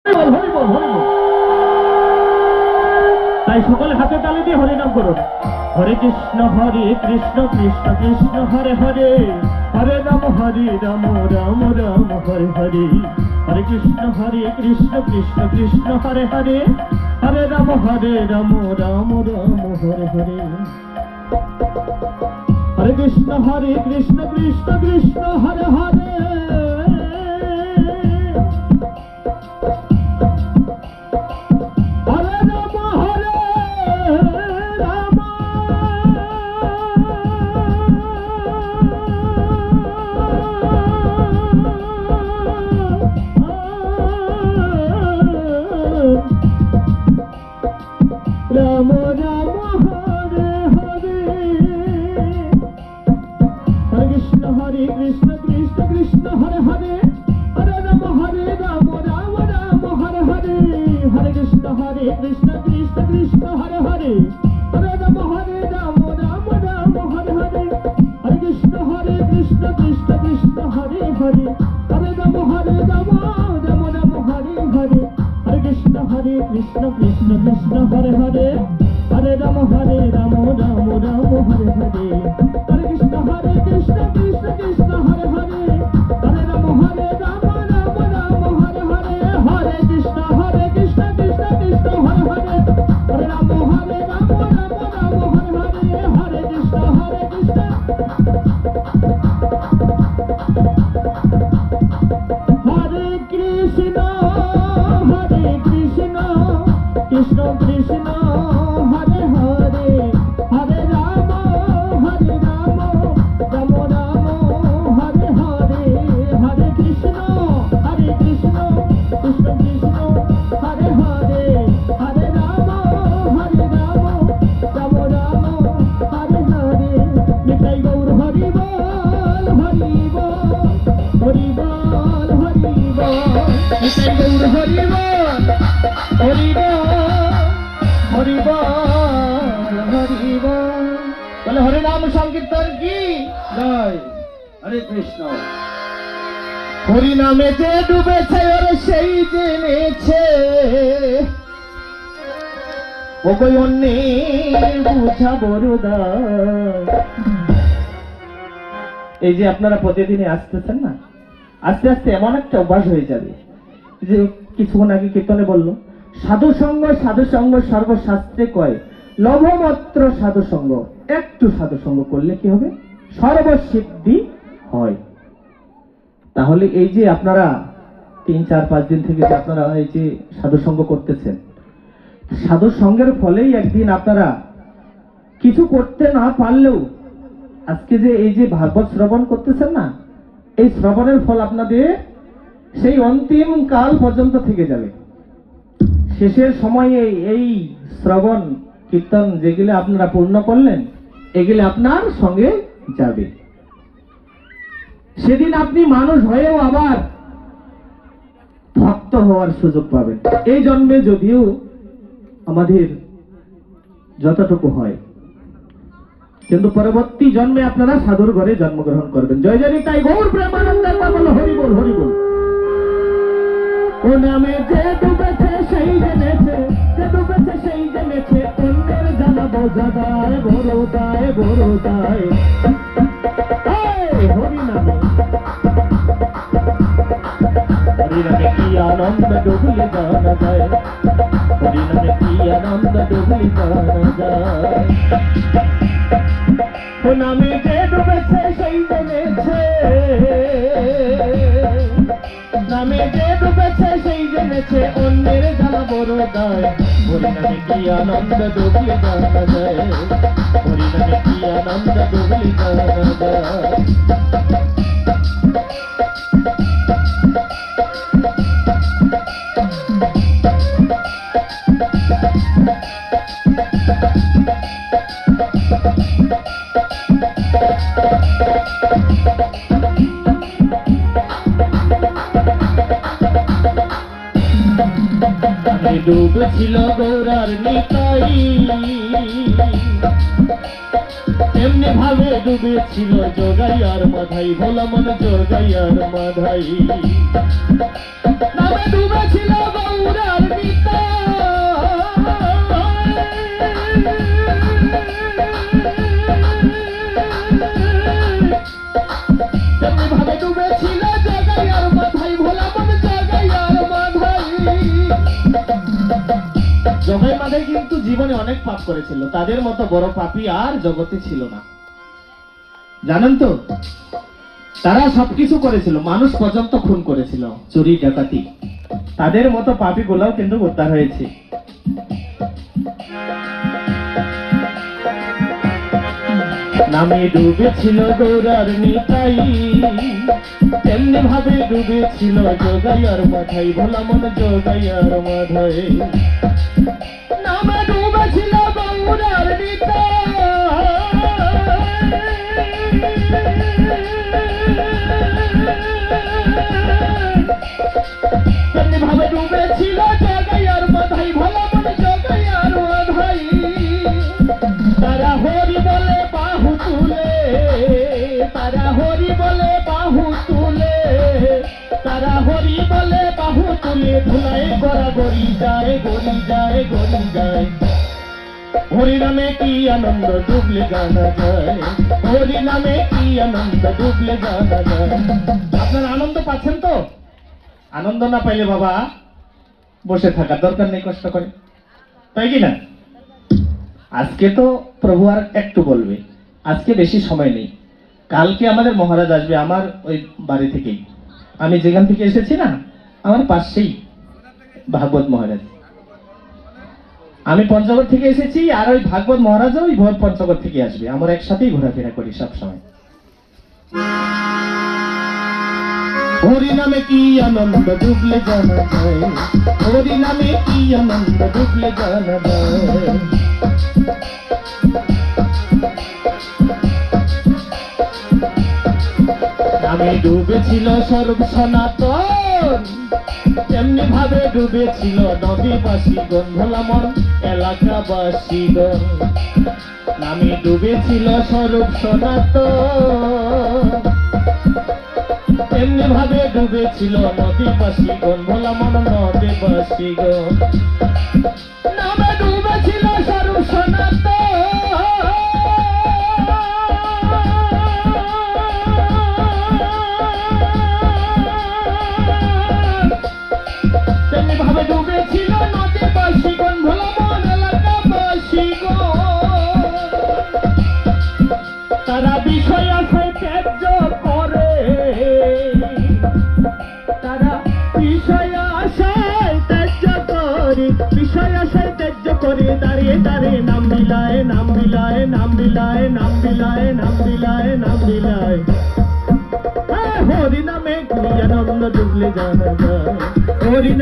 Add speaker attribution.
Speaker 1: হরি বল হরি বল। তাই সকলে হাতে তালি দিয়ে হরি নাম করুন। হরে কৃষ্ণ কৃষ্ণ কৃষ্ণ হরে হরে, হরে রাম রাম রাম হরে হরে। হরে কৃষ্ণ কৃষ্ণ কৃষ্ণ হরে হরে, হরে রাম রাম রাম হরে হরে। হরে কৃষ্ণ কৃষ্ণ কৃষ্ণ হরে হরে, রাম রাম হরে হরে। হরে কৃষ্ণ কৃষ্ণ কৃষ্ণ হরে হরে, হরে রাম রাম রাম হরে হরে। হরে কৃষ্ণ কৃষ্ণ কৃষ্ণ হরে হরে, হরে রাম রাম রাম হরে হরে। হরে কৃষ্ণ কৃষ্ণ কৃষ্ণ হরে হরে, হরে রাম রাম রাম হরে হরে। হরে কৃষ্ণ কৃষ্ণ কৃষ্ণ হরে হরে, হরে রাম রাম রাম হরে হরে। হরে কৃষ্ণ কৃষ্ণ কৃষ্ণ হরে হরে, হরে রাম রাম রাম হরে হরে। হরে কৃষ্ণ কৃষ্ণ কৃষ্ণ হরে হরে, হরে রাম রাম রাম হরে হরে। হরে কৃষ্ণ কৃষ্ণ। হরে কৃষ্ণ কৃষ্ণ কৃষ্ণ হরে হরে, হরে রাম রাম রাম হরে হরে। হরে কৃষ্ণ কৃষ্ণ কৃষ্ণ হরে হরে, হরে রাম রাম রাম হরে হরে। নিতাই গৌর হরি বল হরি বল, হরি বল হরি বল। নিতাই গৌর হরি বল হরি বল, হরি বল হরি বল। বলে হরে নাম সংকীর্তন কি জয়। হরে কৃষ্ণ। হরি নামে যে ডুবেছে ওরে সেই জেনেছে, ও কই অন্যের বুঝা বড়দা। এই যে আপনারা প্রতিদিনই আসতেছেন না, আস্তে আস্তে এমন একটা অভ্যাস হয়ে যাবে যে কিছুক্ষণ আগে কীর্তনে বললো, সাধু সঙ্গ সর্বশাস্ত্রে কয়, লভমাত্র সাধু সঙ্গ। একটু সাধু সঙ্গ করলে কি হবে? সর্বসিদ্ধি হয়। তাহলে এই যে আপনারা 3-4-5 দিন থেকে যে আপনারা এই যে সাধু সঙ্গ করতেছেন, সাধু সঙ্গের ফলেই একদিন আপনারা কিছু করতে না পারলেও আজকে যে এই যে ভাগবত শ্রবণ করতেছেন না, এই শ্রবণের ফল আপনাদের সেই অন্তিম কাল পর্যন্ত থেকে যাবে। শেষের সময়ে এই শ্রবণ কীর্তন যেগুলো আপনারা পূর্ণ করলেন, এগুলো আপনার সঙ্গে যাবে। সেদিন আপনি মানুষ হয়েও আবার ভক্ত হওয়ার সুযোগ পাবেন। এই জন্মে যদিও আমাদের যতটুকু হয়, কিন্তু পরবর্তী জন্মে আপনারা সাধুর ঘরে জন্মগ্রহণ করবেন। জয় জয় তাই গৌর প্রেমানন্দ হরি বল হরি বল। ও নামে যে ডুবেছে সেই জেনেছে, যে ডুবেছে সেই জেনেছে, অন্যের জানা বোঝা দায় বড় দায় বড় দায়। হরি নামে, হরি নামে কি আনন্দ ডুবলি জানা যায়, হরি নামে কি আনন্দ ডুবলি জানা যায়। ও নামে যে ডুবেছে সেই জেনেছে, নামে যে ডুবেছে সেই জেনেছে, অন্যের জ্বালা বড় দায়। হরি নামে কি আনন্দ ডুবলি জানা যায়, হরি নামে কি আনন্দ ডুবলি জানা যায়। ডুবেছিল গৌরার নিতাই, এমনি ভাবে ডুবেছিল জোগাইয়ার মাধাই, ভোলা মন জোগাইয়ার মাধাই। নামে ডুবেছিল গৌর জগাই মাধাই কিন্তু জীবনে অনেক পাপ করেছিল, তাদের মতো বড় পাপী আর জগতে ছিল না, জানেন তো? তারা সবকিছু করেছিল, মানুষ পর্যন্ত খুন করেছিল, চুরি ডাকাতি। তাদের মতো পাপী গুলাও কিন্তু উদ্ধার হয়েছে। নামে ডুবেছিল গৌরার নিতাই, তেমনি ভাবে ডুবেছিল জগাইয়ার মাথায়, ভোলা মন জগাইয়ার মাথায়। নামে ডুবেছিল গৌরার নিতাই, তেমনি ভাবে ডুবেছিল জগাইয়ার মাথায়, ভোলা মন জগাইয়ার মাথায়। তারা হরি বলে বাহু তুলে, তারা হরি বলে বাহু তুলে, তারা হরি বলে বাহু তুলে, ধুলায় গড়া গড়ি যায়, গড়ি যায়, গড়ি যায়। হরি নামে কি আনন্দ ডুবলে জানা যায়, হরি নামে কি আনন্দ ডুবলে জানা যায়। আপনারা আনন্দ পাচ্ছেন তো? আনন্দ না পাইলে বাবা বসে থাকার দরকার নেই, কষ্ট করে, তাই কি না? আজকে তো প্রভু আর একটু বলবে, আজকে বেশি সময় নেই। কালকে আমাদের মহারাজ আসবে আমার ওই বাড়ি থেকেই, আমি যেখান থেকে এসেছি না, আমার পাশেই ভাগবত মহারাজ। আমি পঞ্চগড় থেকে এসেছি, আর ওই ভাগবত মহারাজও ওই পঞ্চগড় থেকে আসবে। আমরা একসাথেই ঘোরাফেরা করি সব সময়। হরি নামে কি আনন্দ ডুবলে জানা যায়, হরি নামে কি আনন্দ ডুবলে জানা যায়। নামে ডুবেছিল স্বরূপ সনাতন, তেমনি ভাবে ডুবেছিল নদীবাসীগণ, ভোলা মন এলাকাবাসীগণ। নামে ডুবেছিল স্বরূপ সনাতন, তেমনি ভাবে ডুবেছিল নদীবাসীগণ, ভোলা মন নদীবাসীগণ। নামে ডুবেছিল স্বরূপ সনাতন, তেমনি ভাবে ডুবেছিল নদীবাসীগণ, ভোলা মন এলাকাবাসীগণ। তারা বিষয় আশায় ত্যায্য করে, তারা বিষয় আশায় ত্যায্য করে, বিষয় আশায় ত্যায্য করে, দাঁড়িয়ে দাঁড়িয়ে নাম বিলায়, নাম বিলায়, নাম বিলায়, নাম বিলায়, নাম বিলায়, নাম বিলায়। হরি নামে কি আনন্দ ডুবলে জানা যায়, হরি